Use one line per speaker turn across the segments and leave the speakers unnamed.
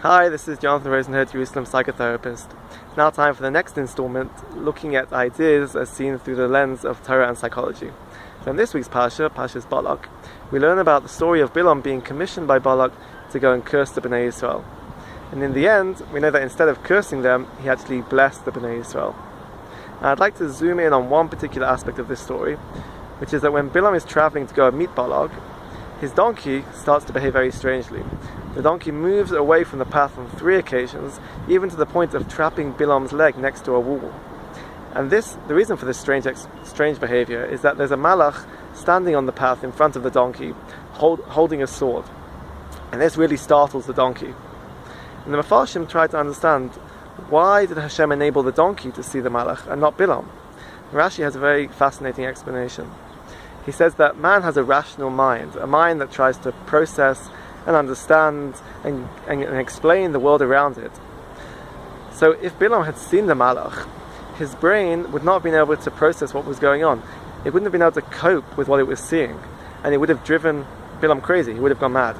Hi, this is Jonathan Rosenhead, Jerusalem psychotherapist. It's now time for the next installment, looking at ideas as seen through the lens of Torah and psychology. So in this week's Parshas Balak, we learn about the story of Bilam being commissioned by Balak to go and curse the Bnei Israel. And in the end, we know that instead of cursing them, he actually blessed the Bnei Israel. And I'd like to zoom in on one particular aspect of this story, which is that when Bilam is traveling to go and meet Balak, his donkey starts to behave very strangely. The donkey moves away from the path on 3 occasions, even to the point of trapping Bilam's leg next to a wall. And the reason for this strange behavior is that there's a Malach standing on the path in front of the donkey, holding a sword. And this really startles the donkey. And the Mefarshim try to understand, why did Hashem enable the donkey to see the Malach and not Bilam? Rashi has a very fascinating explanation. He says that man has a rational mind, a mind that tries to process and understand and explain the world around it. So if Bilam had seen the Malach, his brain would not have been able to process what was going on. It wouldn't have been able to cope with what it was seeing, and it would have driven Bilam crazy. He would have gone mad.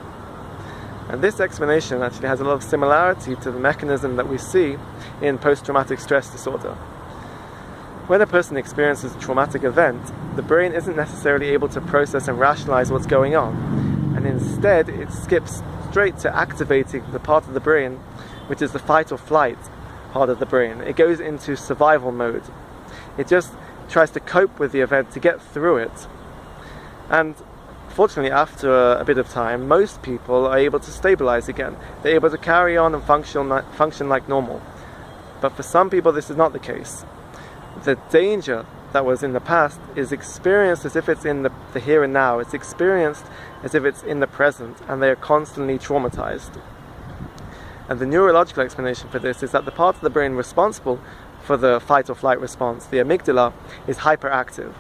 And this explanation actually has a lot of similarity to the mechanism that we see in post-traumatic stress disorder. When a person experiences a traumatic event, the brain isn't necessarily able to process and rationalize what's going on, and instead it skips straight to activating the part of the brain which is the fight or flight part of the brain. It goes into survival mode. It just tries to cope with the event, to get through it. And fortunately, after a bit of time, most people are able to stabilize again. They're able to carry on and function like normal. But for some people this is not the case. The danger that was in the past is experienced as if it's in the here and now. It's experienced as if it's in the present, and they are constantly traumatized. And the neurological explanation for this is that the part of the brain responsible for the fight or flight response, the amygdala, is hyperactive.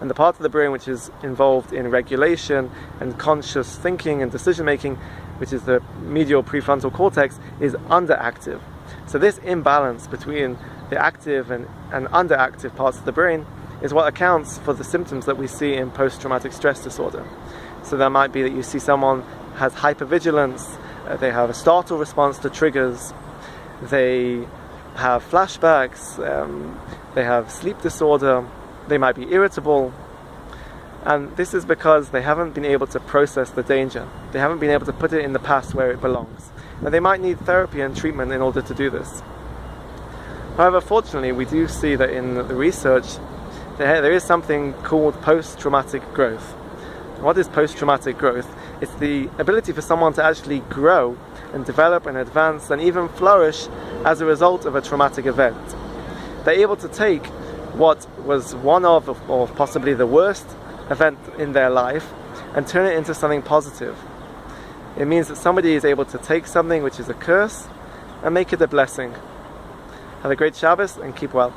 And the part of the brain which is involved in regulation and conscious thinking and decision making, which is the medial prefrontal cortex, is underactive. So this imbalance between the active and underactive parts of the brain is what accounts for the symptoms that we see in post-traumatic stress disorder. So that might be that you see someone has hypervigilance, they have a startle response to triggers, they have flashbacks, they have sleep disorder, they might be irritable. And this is because they haven't been able to process the danger. They haven't been able to put it in the past where it belongs. And they might need therapy and treatment in order to do this. However, fortunately, we do see that in the research, there is something called post-traumatic growth. What is post-traumatic growth? It's the ability for someone to actually grow and develop and advance and even flourish as a result of a traumatic event. They're able to take what was one of, or possibly the worst event in their life, and turn it into something positive. It means that somebody is able to take something which is a curse and make it a blessing. Have a great Shabbos and keep well.